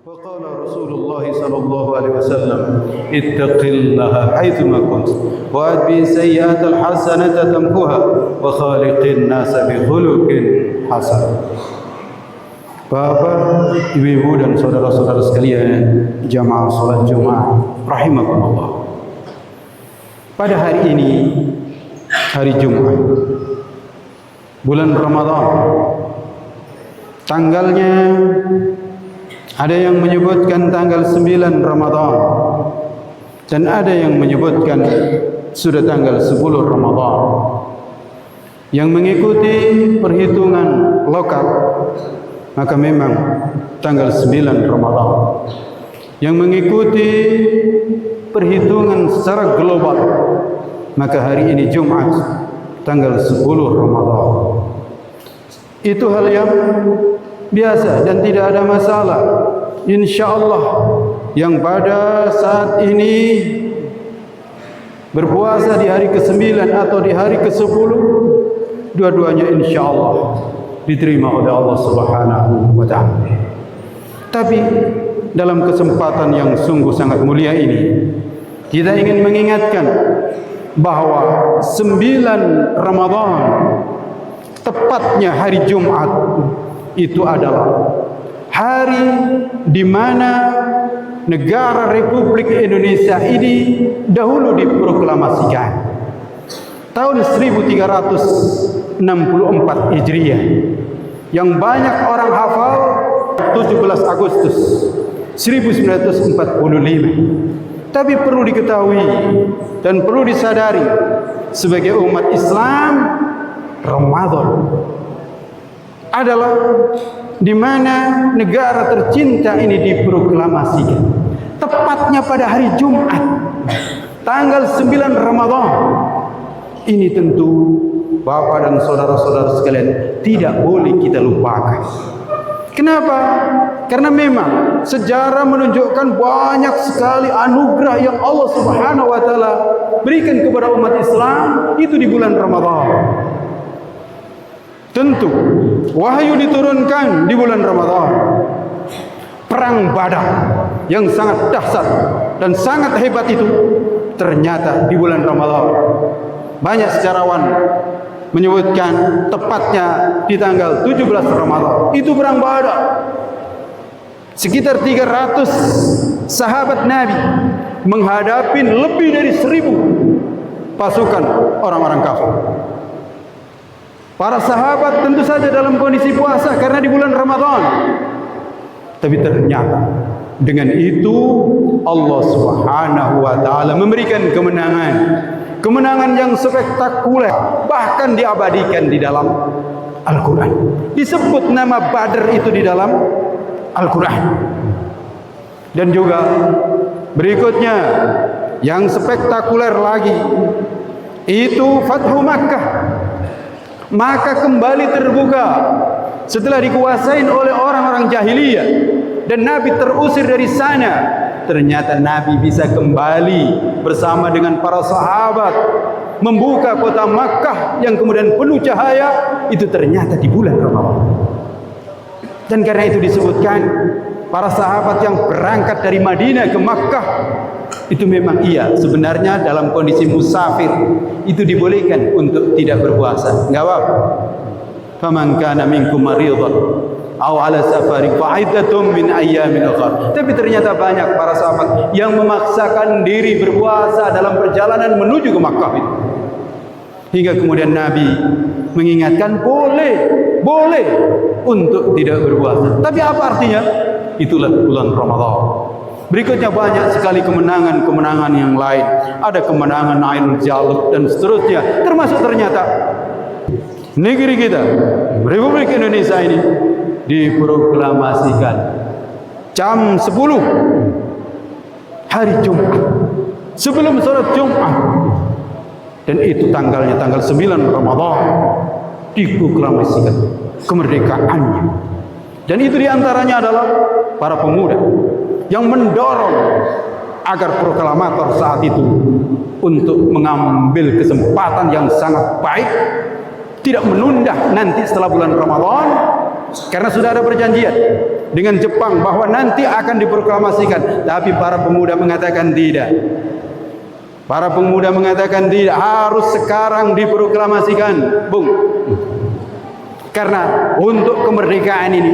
وقال رسول الله صلى الله عليه وسلم اتق الله حيثما كنت وأتبع السيئات الحسنة تمحها وخالق الناس بخلق حسن. Bapak, ibu-ibu dan saudara-saudara sekalian, jamaah salat Jumat rahimakumullah. Pada hari ini, hari Jumat, bulan Ramadan, tanggalnya ada yang menyebutkan tanggal 9 Ramadan dan ada yang menyebutkan sudah tanggal 10 Ramadan. Yang mengikuti perhitungan lokal maka memang tanggal 9 Ramadan. Yang mengikuti perhitungan secara global maka hari ini Jumat tanggal 10 Ramadan. Itu hal yang biasa dan tidak ada masalah. InsyaAllah yang pada saat ini berpuasa di hari ke-9 atau di hari ke-10, dua-duanya insyaAllah diterima oleh Allah Subhanahu wa ta'ala. Tapi dalam kesempatan yang sungguh sangat mulia ini, kita ingin mengingatkan bahwa 9 Ramadan, tepatnya hari Jumat, itu adalah hari di mana negara Republik Indonesia ini dahulu diproklamasikan. Tahun 1364 Hijriah, yang banyak orang hafal 17 Agustus 1945. Tapi perlu diketahui dan perlu disadari sebagai umat Islam, Ramadan adalah di mana negara tercinta ini diproklamasikan. Tepatnya pada hari Jumat, tanggal 9 Ramadan. Ini tentu Bapak dan saudara-saudara sekalian tidak boleh kita lupakan. Kenapa? Karena memang sejarah menunjukkan banyak sekali anugerah yang Allah Subhanahu wa taala berikan kepada umat Islam itu di bulan Ramadan. Tentu wahyu diturunkan di bulan Ramadan. Perang Badar yang sangat dahsyat dan sangat hebat itu ternyata di bulan Ramadan. Banyak sejarawan menyebutkan tepatnya di tanggal 17 Ramadan. Itu perang Badar. Sekitar 300 sahabat Nabi menghadapi lebih dari 1000 pasukan orang-orang kafir. Para sahabat tentu saja dalam kondisi puasa karena di bulan Ramadan. Tapi ternyata dengan itu Allah Subhanahu wa taala memberikan kemenangan. Kemenangan yang spektakuler, bahkan diabadikan di dalam Al-Quran. Disebut nama Badr itu di dalam Al-Quran. Dan juga berikutnya yang spektakuler lagi itu Fathu Makkah. Maka kembali terbuka setelah dikuasain oleh orang-orang jahiliyah dan Nabi terusir dari sana. Ternyata Nabi bisa kembali bersama dengan para sahabat membuka kota Makkah yang kemudian penuh cahaya. Itu ternyata di bulan Ramadan. Dan karena itu disebutkan para sahabat yang berangkat dari Madinah ke Makkah itu memang iya sebenarnya dalam kondisi musafir itu dibolehkan untuk tidak berpuasa. Enggak apa-apa. Faman kana minkum maridhan aw ala safari fa'iddatun min ayyamin ukhra. Tapi ternyata banyak para sahabat yang memaksakan diri berpuasa dalam perjalanan menuju ke Makkah itu. Hingga kemudian Nabi mengingatkan boleh untuk tidak berpuasa. Tapi apa artinya? Itulah bulan Ramadan. Berikutnya banyak sekali kemenangan-kemenangan yang lain. Ada kemenangan Ainul Jalud dan seterusnya. Termasuk ternyata negeri kita, Republik Indonesia ini diproklamasikan jam 10 hari Jumat sebelum sholat Jumat, dan itu tanggalnya tanggal 9 Ramadan diproklamasikan kemerdekaannya. Dan itu diantaranya adalah para pemuda yang mendorong agar proklamator saat itu untuk mengambil kesempatan yang sangat baik, tidak menunda nanti setelah bulan Ramadan, karena sudah ada perjanjian dengan Jepang bahwa nanti akan diproklamasikan, tapi para pemuda mengatakan tidak. Para pemuda mengatakan tidak, harus sekarang diproklamasikan, Bung. Karena untuk kemerdekaan ini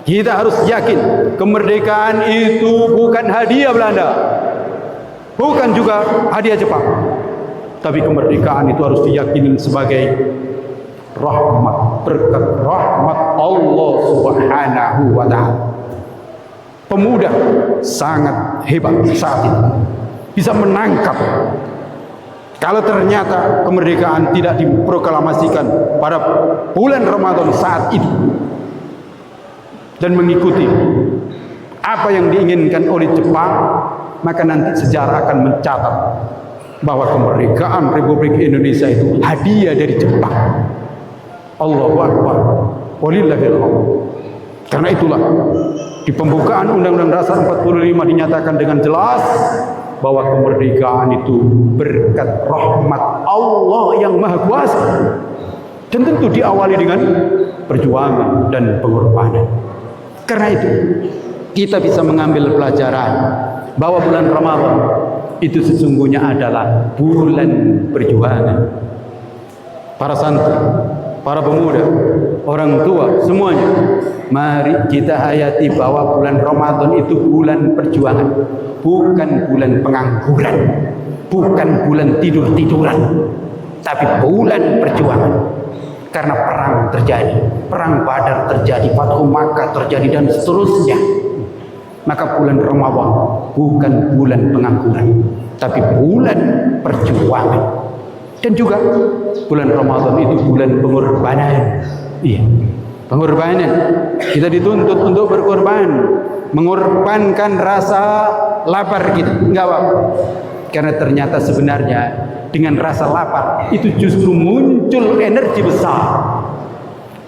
kita harus yakin kemerdekaan itu bukan hadiah Belanda, bukan juga hadiah Jepang, tapi kemerdekaan itu harus diyakini sebagai rahmat, berkat rahmat Allah Subhanahu wa Ta'ala. Pemuda sangat hebat saat itu, bisa menangkap kalau ternyata kemerdekaan tidak diproklamasikan pada bulan Ramadan saat itu dan mengikuti apa yang diinginkan oleh Jepang, maka nanti sejarah akan mencatat bahwa kemerdekaan Republik Indonesia itu hadiah dari Jepang. Allahu Akbar, walillahil hamd. Karena itulah di pembukaan Undang-Undang Dasar 45 dinyatakan dengan jelas bahwa kemerdekaan itu berkat rahmat Allah yang Maha Kuasa, dan tentu diawali dengan perjuangan dan pengorbanan. Karena itu kita bisa mengambil pelajaran bahwa bulan Ramadan itu sesungguhnya adalah bulan perjuangan. Para santri, para pemuda, orang tua, semuanya, mari kita hayati bahwa bulan Ramadan itu bulan perjuangan, bukan bulan pengangguran, bukan bulan tidur-tiduran, tapi bulan perjuangan. Karena perang terjadi, perang Badar terjadi, Fathu Makkah terjadi, dan seterusnya. Maka bulan Ramadan bukan bulan pengangguran, tapi bulan perjuangan. Dan juga bulan Ramadan itu bulan pengorbanan. Iya, pengorbanan. Kita dituntut untuk berkorban, mengorbankan rasa lapar kita. Enggak apa-apa. Karena ternyata sebenarnya dengan rasa lapar itu justru muncul energi besar.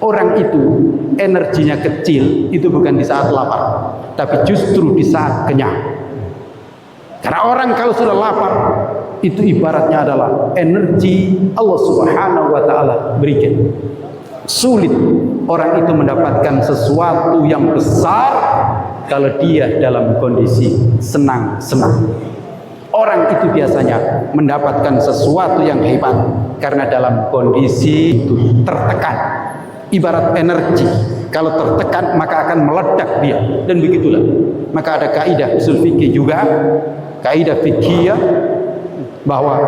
Orang itu energinya kecil itu bukan di saat lapar, tapi justru di saat kenyang. Karena orang kalau sudah lapar itu ibaratnya adalah energi Allah Subhanahu wa Ta'ala berikan. Sulit orang itu mendapatkan sesuatu yang besar kalau dia dalam kondisi senang-senang. Orang itu biasanya mendapatkan sesuatu yang hebat karena dalam kondisi itu tertekan. Ibarat energi, kalau tertekan maka akan meledak dia, dan begitulah. Maka ada kaidah usul fikih juga, kaidah fikih bahwa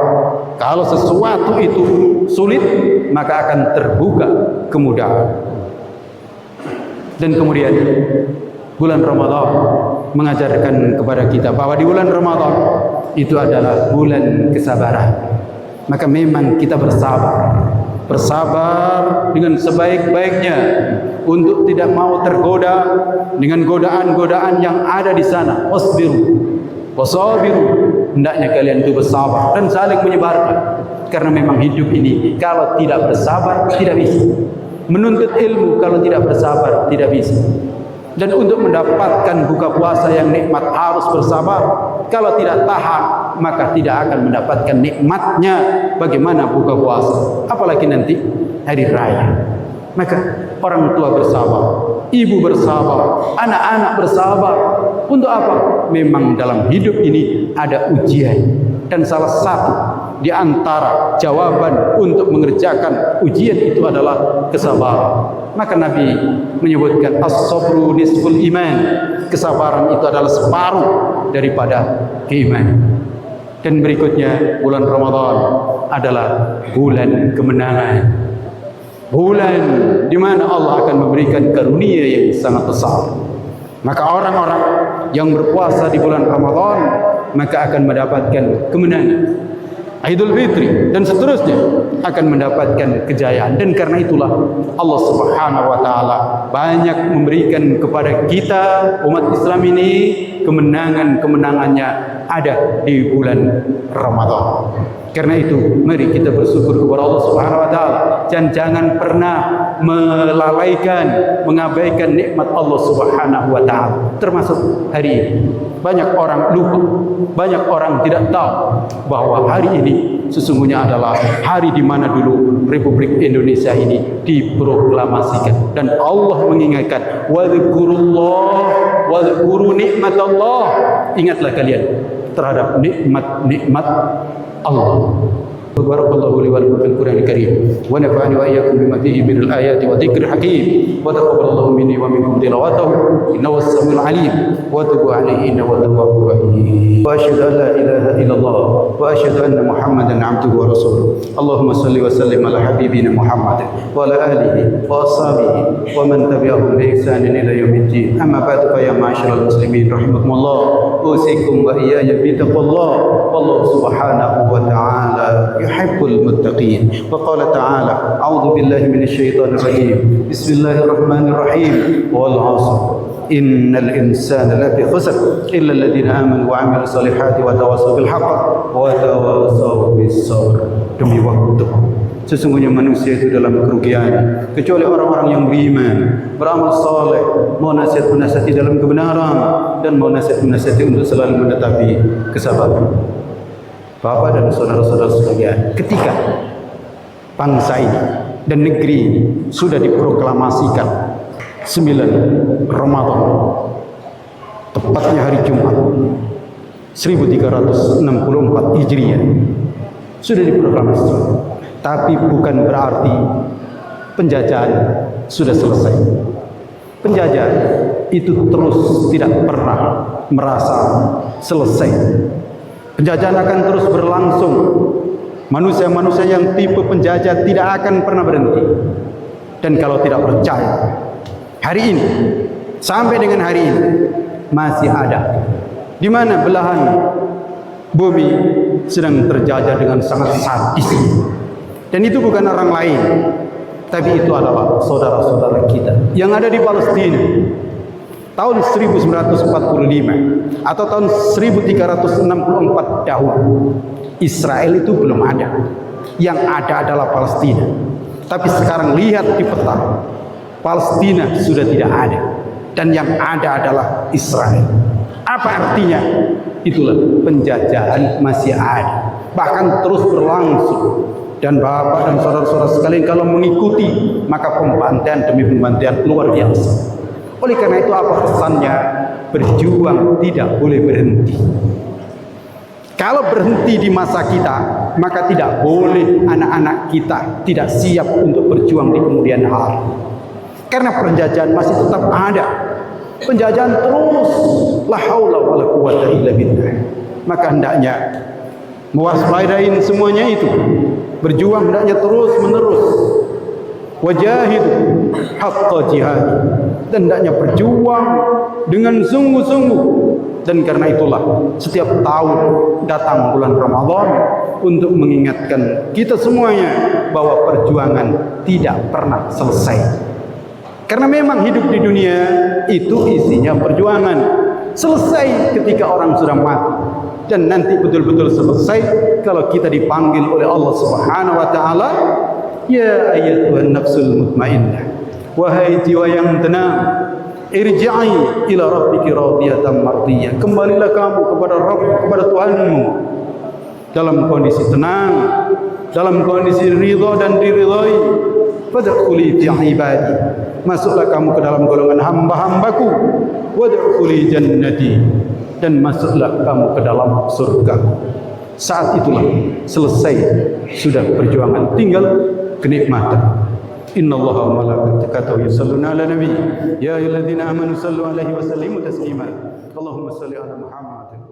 kalau sesuatu itu sulit maka akan terbuka kemudahan. Dan kemudian bulan Ramadan mengajarkan kepada kita bahwa di bulan Ramadan itu adalah bulan kesabaran. Maka memang kita bersabar dengan sebaik-baiknya untuk tidak mau tergoda dengan godaan-godaan yang ada di sana. Wasbiru wasabiru, hendaknya kalian itu bersabar dan saling menyebarkan. Karena memang hidup ini kalau tidak bersabar tidak bisa. Menuntut ilmu kalau tidak bersabar tidak bisa. Dan untuk mendapatkan buka puasa yang nikmat harus bersabar. Kalau tidak tahan maka tidak akan mendapatkan nikmatnya bagaimana buka puasa, apalagi nanti hari raya. Maka orang tua bersabar, ibu bersabar, anak-anak bersabar. Untuk apa? Memang dalam hidup ini ada ujian, dan salah satu di antara jawaban untuk mengerjakan ujian itu adalah kesabaran. Maka Nabi menyebutkan as-sabru nisful iman, kesabaran itu adalah separuh daripada keimanan. Dan berikutnya bulan Ramadan adalah bulan kemenangan, bulan di mana Allah akan memberikan karunia yang sangat besar. Maka orang-orang yang berpuasa di bulan Ramadan maka akan mendapatkan kemenangan. Idul Fitri dan seterusnya akan mendapatkan kejayaan. Dan karena itulah Allah Subhanahu wa Ta'ala banyak memberikan kepada kita umat Islam ini kemenangan-kemenangannya ada di bulan Ramadan. Karena itu mari kita bersyukur kepada Allah Subhanahu wa Ta'ala, dan jangan pernah melalaikan, mengabaikan nikmat Allah Subhanahu wa taala. Termasuk hari ini banyak orang lupa, banyak orang tidak tahu bahwa hari ini sesungguhnya adalah hari di mana dulu Republik Indonesia ini diproklamasikan, dan Allah mengingatkan wadhkuru nikmatallah, ingatlah kalian terhadap nikmat-nikmat Allah. Barakallahu li wa lakum fil Qur'anil Karim wa nafa'ani wa iyyakum bima fihi minal ayati wa dzikril hakim wa taqabbalallahu minni wa minkum tilawatahu innahu as-sami'ul 'alim wa tub 'alaihi innahu at-tawwabur rahim. Wa asyhadu an la ilaha illallah wa asyhadu anna Muhammadan 'abduhu wa rasuluh. Allahumma shalli wa sallim ala habibina Muhammad wa ala alihi wa ashabihi wa man tabi'ahum bi ihsanin ila yaumiddin. Amma ba'du, fa ya ma'asyiral muslimin rahimakumullah, usikum wa iyaya bi taqwallah. Wallahu subhanahu wa ta'ala yuhibbul muttaqin. Wa qala ta'ala a'udzu billahi minasy syaithanir rajim. Bismillahirrahmanirrahim. Wal 'ashr innal insana lafi khusr illa alladziina aamanu wa 'amilus shalihati wa tawassaw bil haqq wa tawassaw bis sabr. Demi waktu, sesungguhnya manusia itu dalam kerugian kecuali orang-orang yang beriman, beramal saleh, mau nasihat-menasihati dalam kebenaran, dan mau nasihat-menasihati untuk selalu menetapi kesabaran. Bapak dan saudara-saudara sekalian, ketika bangsa ini dan negeri ini sudah diproklamasikan 9 Ramadan, tepatnya hari Jumat 1364 Hijriah, sudah diproklamasikan. Tapi bukan berarti penjajahan sudah selesai. Penjajahan itu terus tidak pernah merasa selesai. Penjajahan akan terus berlangsung. Manusia-manusia yang tipe penjajah tidak akan pernah berhenti. Dan kalau tidak percaya, hari ini sampai dengan hari ini masih ada di mana belahan bumi sedang terjajah dengan sangat sadis. Dan itu bukan orang lain, tapi itu adalah saudara-saudara kita yang ada di Palestina. Tahun 1945 atau tahun 1364 dahulu, Israel itu belum ada. Yang ada adalah Palestina. Tapi sekarang lihat di peta, Palestina sudah tidak ada, dan yang ada adalah Israel. Apa artinya? Itulah penjajahan masih ada, bahkan terus berlangsung. Dan Bapak dan saudara-saudara sekalian, kalau mengikuti, maka pembantaian demi pembantaian luar biasa. Oleh karena itu, apa pesannya? Berjuang tidak boleh berhenti. Kalau berhenti di masa kita, maka tidak boleh anak-anak kita tidak siap untuk berjuang di kemudian hari. Karena penjajahan masih tetap ada. Penjajahan terus, la haula wala quwwata illa billah. Maka hendaknya mewaspadain semuanya itu. Berjuang hendaknya terus menerus. Wajahid haqqa jihad, dan hendaknya berjuang dengan sungguh-sungguh. Dan karena itulah setiap tahun datang bulan Ramadan untuk mengingatkan kita semuanya bahwa perjuangan tidak pernah selesai. Karena memang hidup di dunia itu isinya perjuangan. Selesai ketika orang sudah mati, dan nanti betul-betul selesai kalau kita dipanggil oleh Allah Subhanahu wa taala. Ya ayyatuhan nafsul mutmainnah, wahai jiwa yang tenang, irji'i ila rabbiki radiyatan mardiyah. Kembalilah kamu kepada Rabb, kepada Tuhanmu dalam kondisi tenang, dalam kondisi ridha dan diridhai. Fadkhuli fi ibadi, masuklah kamu ke dalam golongan hamba-hambaku. Wadkhuli jannati, dan masuklah kamu ke dalam surga. Saat itulah selesai sudah perjuangan, tinggal kenikmatan. Innallaha wa malaikatahu yusholluna 'alan nabi ya ayyuhalladzina amanu shallu 'alaihi wa sallimu taslima. Allahumma shalli 'ala Muhammad